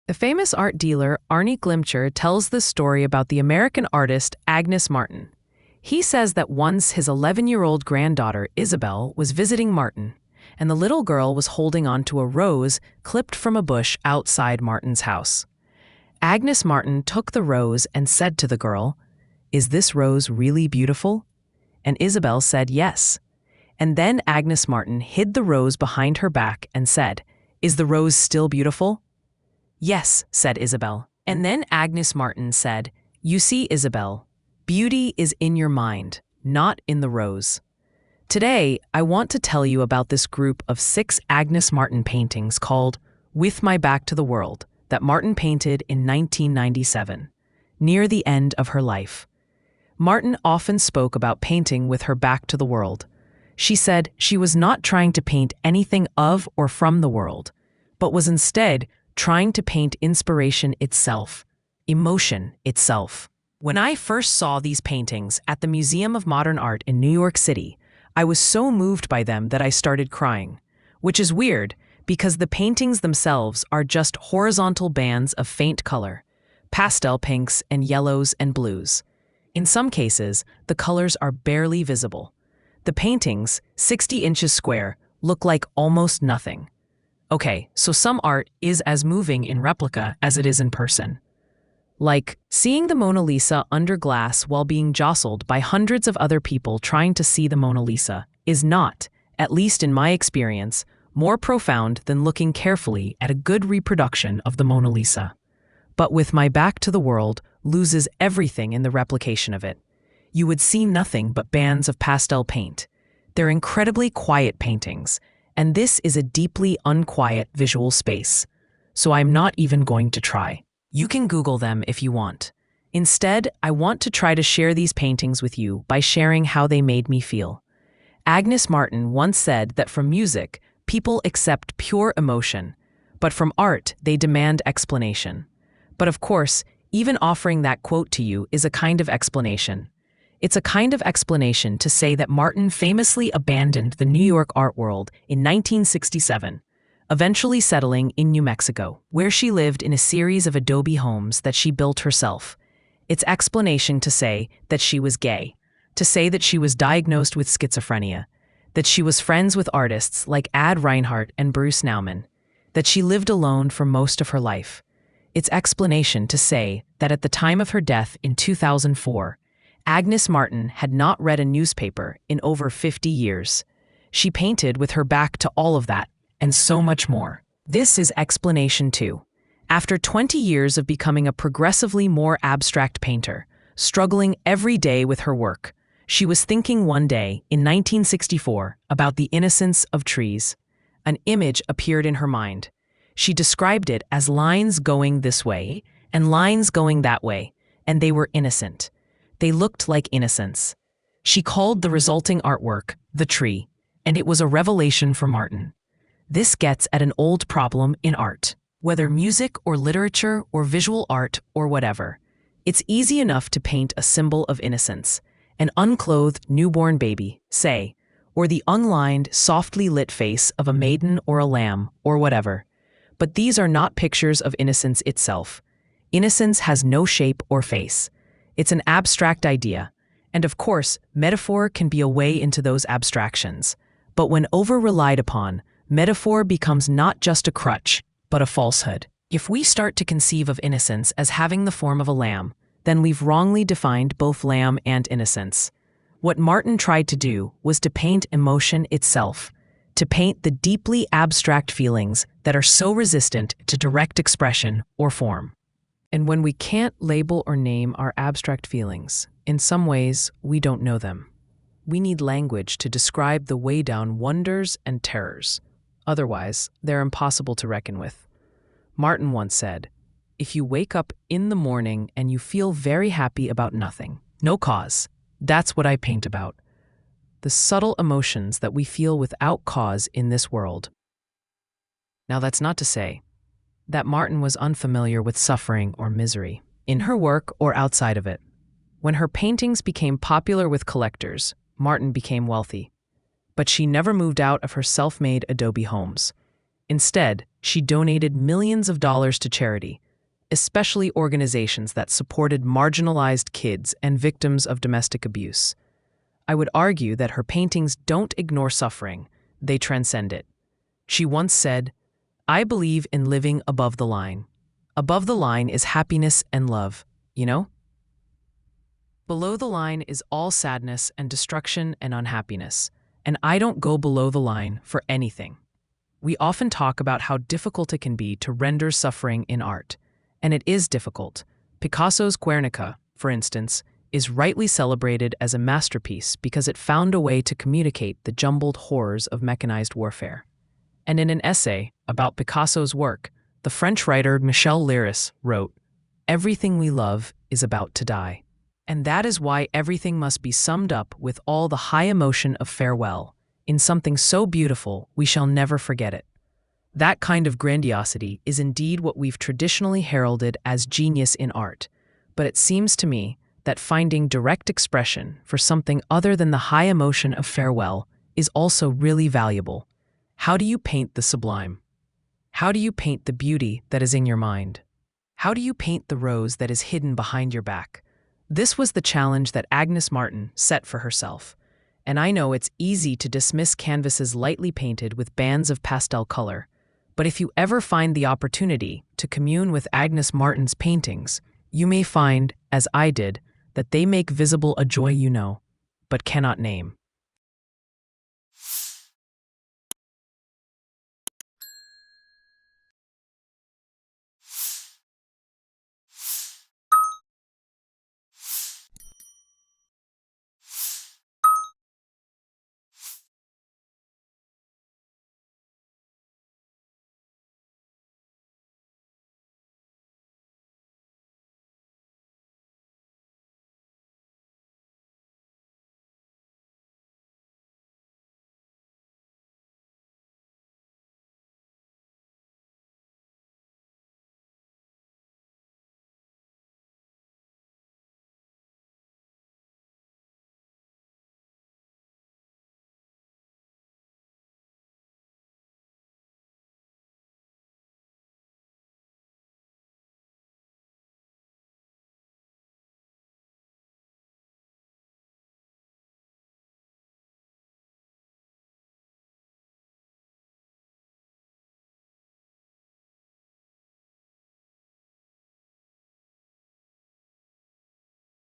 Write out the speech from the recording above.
The famous art dealer Arnie Glimcher tells this story about the American artist Agnes Martin. He says that once his 11-year-old granddaughter Isabel was visiting Martin, and the little girl was holding onto a rose clipped from a bush outside Martin's house. Agnes Martin took the rose and said to the girl, "Is this rose really beautiful?" And Isabel said yes. And then Agnes Martin hid the rose behind her back and said, "Is the rose still beautiful?" "Yes," said Isabel. And then Agnes Martin said, "You see, Isabel, beauty is in your mind, not in the rose." Today, I want to tell you about this group of 6 Agnes Martin paintings called With My Back to the World that Martin painted in 1997, near the end of her life. Martin often spoke about painting with her back to the world. She said she was not trying to paint anything of or from the world, but was instead trying to paint inspiration itself, emotion itself. When I first saw these paintings at the Museum of Modern Art in New York City, I was so moved by them that I started crying, which is weird because the paintings themselves are just horizontal bands of faint color, pastel pinks and yellows and blues. In some cases, the colors are barely visible. The paintings, 60 inches square, look like almost nothing. Okay, so some art is as moving in replica as it is in person. Like seeing the Mona Lisa under glass while being jostled by hundreds of other people trying to see the Mona Lisa is not, at least in my experience, more profound than looking carefully at a good reproduction of the Mona Lisa. But With My Back to the World loses everything in the replication of it. You would see nothing but bands of pastel paint. They're incredibly quiet paintings, and this is a deeply unquiet visual space. So I'm not even going to try. You can Google them if you want. Instead, I want to try to share these paintings with you by sharing how they made me feel. Agnes Martin once said that from music, people accept pure emotion, but from art, they demand explanation. But of course, even offering that quote to you is a kind of explanation. It's a kind of explanation to say that Martin famously abandoned the New York art world in 1967, eventually settling in New Mexico, where she lived in a series of adobe homes that she built herself. It's explanation to say that she was gay, to say that she was diagnosed with schizophrenia, that she was friends with artists like Ad Reinhardt and Bruce Nauman, that she lived alone for most of her life. It's explanation to say that at the time of her death in 2004, Agnes Martin had not read a newspaper in over 50 years. She painted with her back to all of that, and so much more. This is explanation too. After 20 years of becoming a progressively more abstract painter, struggling every day with her work, she was thinking one day in 1964 about the innocence of trees. An image appeared in her mind. She described it as lines going this way and lines going that way, and they were innocent. They looked like innocence. She called the resulting artwork the tree, and it was a revelation for Martin. This gets at an old problem in art, whether music or literature or visual art or whatever. It's easy enough to paint a symbol of innocence, an unclothed newborn baby, say, or the unlined, softly lit face of a maiden or a lamb or whatever. But these are not pictures of innocence itself. Innocence has no shape or face. It's an abstract idea, and of course, metaphor can be a way into those abstractions. But when over-relied upon, metaphor becomes not just a crutch, but a falsehood. If we start to conceive of innocence as having the form of a lamb, then we've wrongly defined both lamb and innocence. What Martin tried to do was to paint emotion itself, to paint the deeply abstract feelings that are so resistant to direct expression or form. And when we can't label or name our abstract feelings, in some ways, we don't know them. We need language to describe the way down wonders and terrors. Otherwise, they're impossible to reckon with. Martin once said, "If you wake up in the morning and you feel very happy about nothing, no cause, that's what I paint about. The subtle emotions that we feel without cause in this world." Now, that's not to say that Martin was unfamiliar with suffering or misery, in her work or outside of it. When her paintings became popular with collectors, Martin became wealthy. But she never moved out of her self-made adobe homes. Instead, She donated millions of dollars to charity, especially organizations that supported marginalized kids and victims of domestic abuse. I would argue that her paintings don't ignore suffering, they transcend it. She once said, "I believe in living above the line. Above the line is happiness and love, you know? Below the line is all sadness and destruction and unhappiness, and I don't go below the line for anything." We often talk about how difficult it can be to render suffering in art, and it is difficult. Picasso's Guernica, for instance, is rightly celebrated as a masterpiece because it found a way to communicate the jumbled horrors of mechanized warfare. And in an essay about Picasso's work, the French writer Michel Leiris wrote, "Everything we love is about to die." And that is why everything must be summed up with all the high emotion of farewell, in something so beautiful we shall never forget it. That kind of grandiosity is indeed what we've traditionally heralded as genius in art, but it seems to me that finding direct expression for something other than the high emotion of farewell is also really valuable. How do you paint the sublime? How do you paint the beauty that is in your mind? How do you paint the rose that is hidden behind your back? This was the challenge that Agnes Martin set for herself. And I know it's easy to dismiss canvases lightly painted with bands of pastel color, but if you ever find the opportunity to commune with Agnes Martin's paintings, you may find, as I did, that they make visible a joy you know, but cannot name.